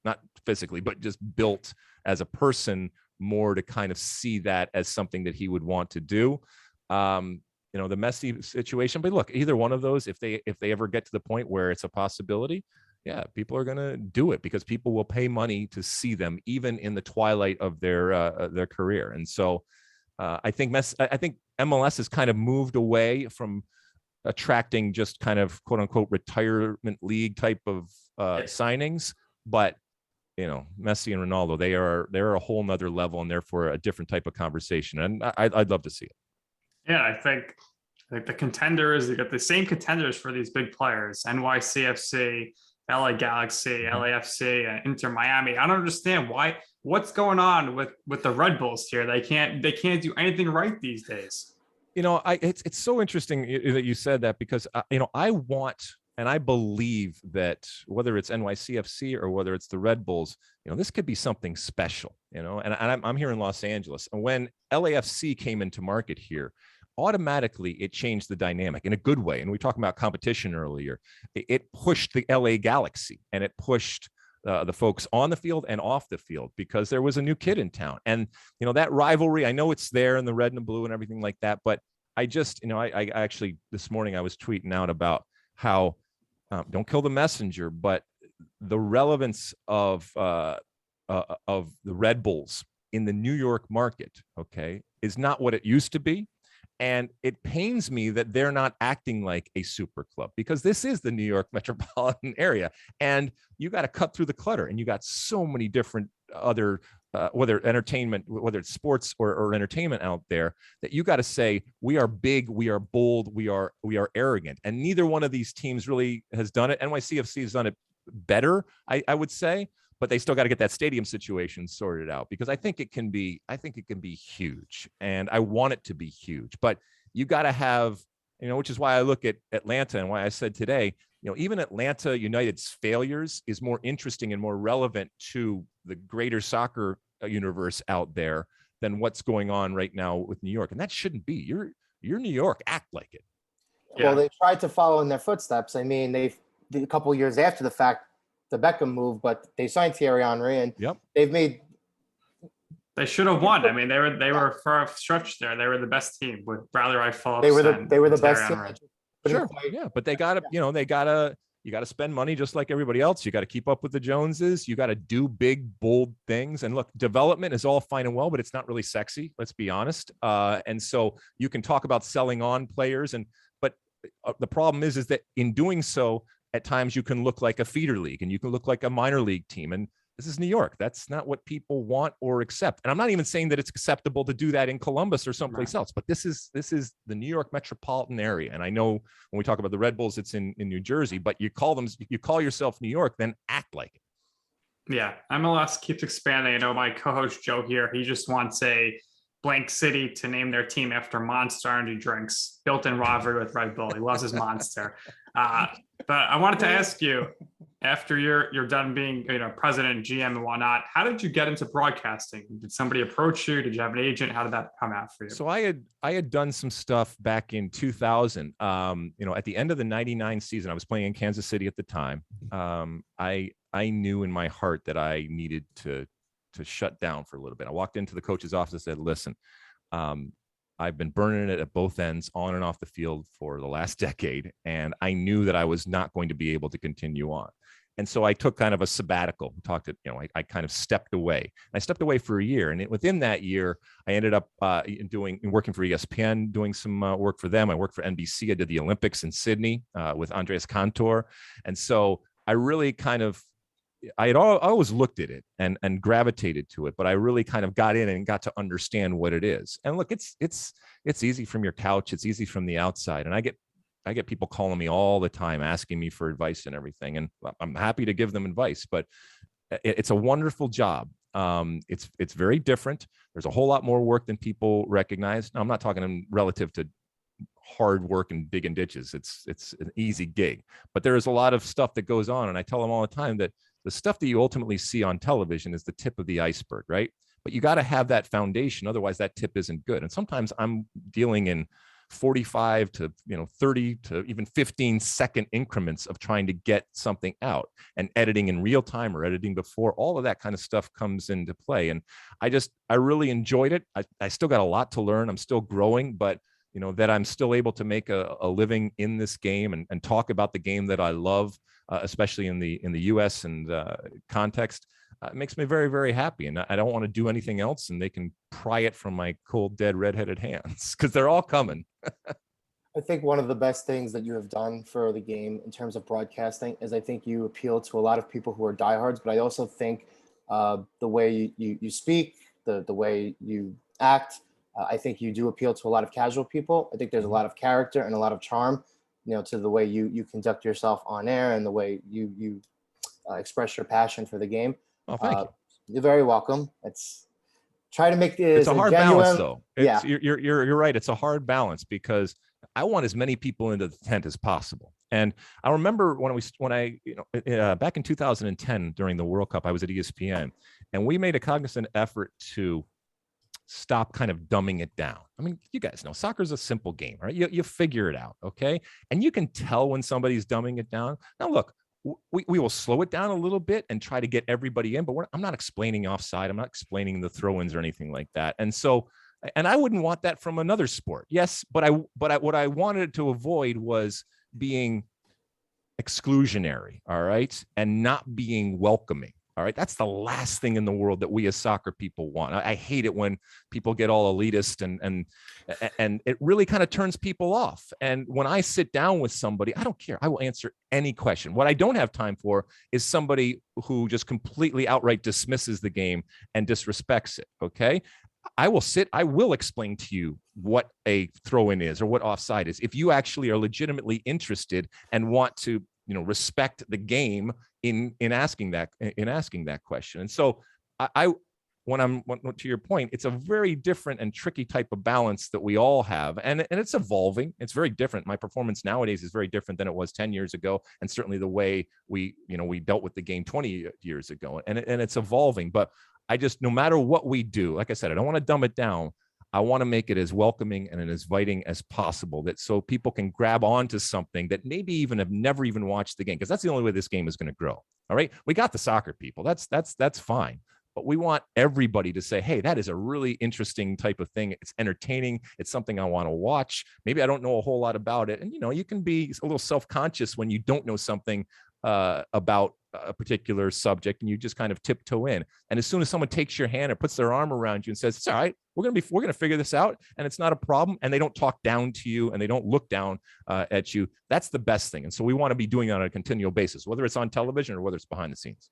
not physically, but just built as a person more to kind of see that as something that he would want to do. The Messi situation, but look, either one of those, if they ever get to the point where it's a possibility, yeah, people are going to do it because people will pay money to see them, even in the twilight of their career. And so I think MLS has kind of moved away from attracting just kind of quote unquote retirement league type of signings, but Messi and Ronaldo, they're a whole nother level, and therefore a different type of conversation. And I'd love to see it. Yeah, I think the contenders, they got the same contenders for these big players: NYCFC, LA Galaxy, LAFC, Inter Miami. I don't understand what's going on with the Red Bulls here. They can't do anything right these days. It's so interesting that you said that, because I want and I believe that whether it's NYCFC or whether it's the Red Bulls, this could be something special, and I'm here in Los Angeles. And when LAFC came into market here, automatically it changed the dynamic in a good way. And we talked about competition earlier. It pushed the LA Galaxy, and it pushed the folks on the field and off the field, because there was a new kid in town. And, that rivalry, I know it's there in the red and the blue and everything like that. But I just, I actually, this morning I was tweeting out about how, don't kill the messenger, but the relevance of the Red Bulls in the New York market, okay, is not what it used to be. And it pains me that they're not acting like a super club, because this is the New York metropolitan area, and you got to cut through the clutter. And you got so many different other, whether entertainment, whether it's sports or entertainment out there, that you got to say, we are big, we are bold, we are arrogant. And neither one of these teams really has done it. NYCFC has done it better, I would say, but they still got to get that stadium situation sorted out, because I think it can be huge, and I want it to be huge. But you got to have, which is why I look at Atlanta, and why I said today, even Atlanta United's failures is more interesting and more relevant to the greater soccer universe out there than what's going on right now with New York. And that shouldn't be. You're New York, act like it. Yeah. Well, they tried to follow in their footsteps. I mean, a couple of years after the fact, the Beckham move, but they signed Thierry Henry, and they've made. They should have won. I mean, they were for a stretch there. They were the best team with Bradley Wright Phillips. They were the best team. Sure, yeah, but they gotta, you gotta spend money just like everybody else. You got to keep up with the Joneses. You got to do big, bold things. And look, development is all fine and well, but it's not really sexy. Let's be honest. And so you can talk about selling on players, but the problem is that in doing so, at times you can look like a feeder league, and you can look like a minor league team. And this is New York. That's not what people want or accept. And I'm not even saying that it's acceptable to do that in Columbus or someplace else, but this is the New York metropolitan area. And I know when we talk about the Red Bulls, it's in New Jersey, but you call yourself New York, then act like it. Yeah. MLS keeps expanding. I know my co-host Joe here, he just wants a blank city to name their team after Monster energy drinks built in rivalry with Red Bull. He loves his Monster. But I wanted to ask you, after you're done being president, GM, and whatnot, how did you get into broadcasting? Did somebody approach you? Did you have an agent? How did that come out for you? So I had done some stuff back in 2000. At the end of the '99 season, I was playing in Kansas City at the time. I knew in my heart that I needed to shut down for a little bit. I walked into the coach's office and said, listen, I've been burning it at both ends, on and off the field, for the last decade. And I knew that I was not going to be able to continue on. And so I took kind of a sabbatical, I kind of stepped away. I stepped away for a year. And within that year, I ended up working for ESPN, doing some work for them. I worked for NBC. I did the Olympics in Sydney with Andres Cantor. And so I really I had always looked at it and gravitated to it, but I really kind of got in and got to understand what it is. And look, it's easy from your couch. It's easy from the outside. And I get people calling me all the time, asking me for advice and everything. And I'm happy to give them advice, but it's a wonderful job. It's very different. There's a whole lot more work than people recognize. Now, I'm not talking relative to hard work and digging ditches. It's an easy gig, but there is a lot of stuff that goes on. And I tell them all the time that the stuff that you ultimately see on television is the tip of the iceberg, right? But you got to have that foundation. Otherwise that tip isn't good. And sometimes I'm dealing in 45 to 30 to even 15-second increments of trying to get something out, and editing in real time or editing before. All of that kind of stuff comes into play. And I really enjoyed it. I still got a lot to learn. I'm still growing, but that I'm still able to make a living in this game and talk about the game that I love, especially in the U.S. and context, it makes me very, very happy. And I don't want to do anything else, and they can pry it from my cold, dead, redheaded hands, because they're all coming. I think one of the best things that you have done for the game in terms of broadcasting is I think you appeal to a lot of people who are diehards, but I also think the way you speak, the way you act, I think you do appeal to a lot of casual people. I think there's a lot of character and a lot of charm, to the way you conduct yourself on air and the way you express your passion for the game. Oh, thank you. You're very welcome. try to make this It's a hard genuine, balance, though. yeah. You're right. It's a hard balance because I want as many people into the tent as possible. And I remember back in 2010 during the World Cup, I was at ESPN, and we made a cognizant effort to stop kind of dumbing it down. I mean, you guys know soccer's a simple game, right? You figure it out, okay? And you can tell when somebody's dumbing it down. Now, look, we will slow it down a little bit and try to get everybody in, but I'm not explaining offside. I'm not explaining the throw-ins or anything like that. And so, and I wouldn't want that from another sport. Yes, but what I wanted to avoid was being exclusionary, all right, and not being welcoming. All right. That's the last thing in the world that we as soccer people want. I hate it when people get all elitist and it really kind of turns people off. And when I sit down with somebody, I don't care. I will answer any question. What I don't have time for is somebody who just completely outright dismisses the game and disrespects it. Okay. I will explain to you what a throw-in is or what offside is. If you actually are legitimately interested and want to, respect the game in asking that question. And so when to your point, it's a very different and tricky type of balance that we all have. And it's evolving. It's very different. My performance nowadays is very different than it was 10 years ago. And certainly the way we dealt with the game 20 years ago, and it's evolving. But no matter what we do, like I said, I don't want to dumb it down. I want to make it as welcoming and as inviting as possible, that so people can grab onto something that maybe even have never even watched the game, because that's the only way this game is going to grow. All right. We got the soccer people. That's fine. But we want everybody to say, hey, that is a really interesting type of thing. It's entertaining. It's something I want to watch. Maybe I don't know a whole lot about it. And, you can be a little self-conscious when you don't know something about a particular subject, and you just kind of tiptoe in. And as soon as someone takes your hand or puts their arm around you and says, it's all right, we're going to figure this out, and it's not a problem, and they don't talk down to you and they don't look down at you, that's the best thing. And so we want to be doing that on a continual basis, whether it's on television or whether it's behind the scenes.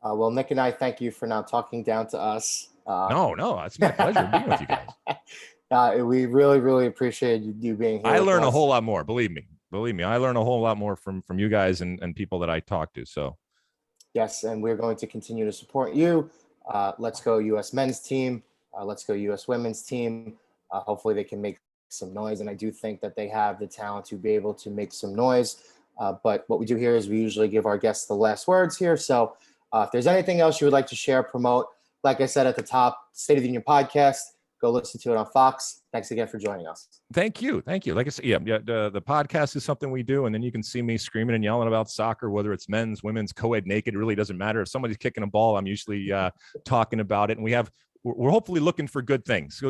Well, Nick and I thank you for now talking down to us. No, it's my pleasure being with you guys. We really, really appreciate you being here. I learn a whole lot more. Believe me, I learn a whole lot more from you guys and people that I talk to. So yes, and we're going to continue to support you. Let's go U.S. men's team. Let's go U.S. women's team. Hopefully they can make some noise, and I do think that they have the talent to be able to make some noise. But what we do here is we usually give our guests the last words here. So if there's anything else you would like to share, promote, like I said at the top, State of the Union podcast, go listen to it on Fox. Thanks again for joining us. Thank you. Like I said, the podcast is something we do, and then you can see me screaming and yelling about soccer, whether it's men's, women's, co-ed, naked. It really doesn't matter. If somebody's kicking a ball, I'm usually talking about it. And we're hopefully looking for good things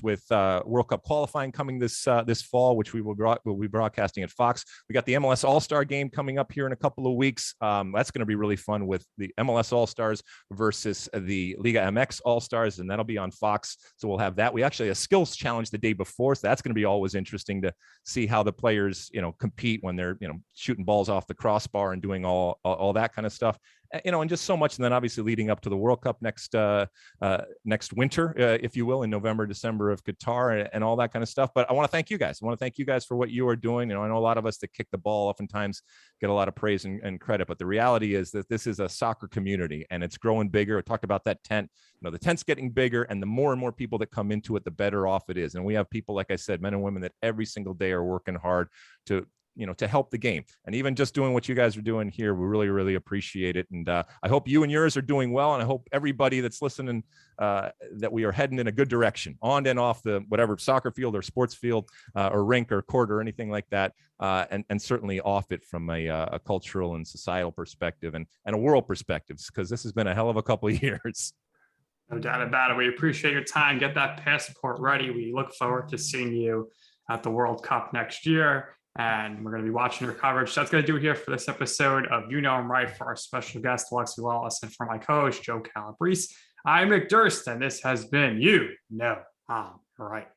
with World Cup qualifying coming this fall, which we'll be broadcasting at Fox. We got the MLS All-Star game coming up here in a couple of weeks. That's going to be really fun with the MLS All-Stars versus the Liga MX All-Stars, and that'll be on Fox. So we'll have that. We actually have a skills challenge the day before, so that's going to be always interesting to see how the players compete when they're shooting balls off the crossbar and doing all that kind of stuff. And just so much. And then obviously leading up to the World Cup next winter, if you will, in November, December of Qatar and all that kind of stuff. But I want to thank you guys. I want to thank you guys for what you are doing. I know a lot of us that kick the ball oftentimes get a lot of praise and credit, but the reality is that this is a soccer community and it's growing bigger. I talked about that tent. The tent's getting bigger, and the more and more people that come into it, the better off it is. And we have people, like I said, men and women that every single day are working hard to help the game. And even just doing what you guys are doing here, we really, really appreciate it. And I hope you and yours are doing well. And I hope everybody that's listening that we are heading in a good direction on and off the whatever soccer field or sports field or rink or court or anything like that. And certainly off it from a cultural and societal perspective and a world perspective, because this has been a hell of a couple of years. No doubt about it. We appreciate your time. Get that passport ready. We look forward to seeing you at the World Cup next year. And we're going to be watching your coverage. So that's going to do it here for this episode of You Know I'm Right, for our special guest, Alexi Lalas, and for my co-host, Joe Calabrese. I'm Durst, and this has been You Know I'm Right.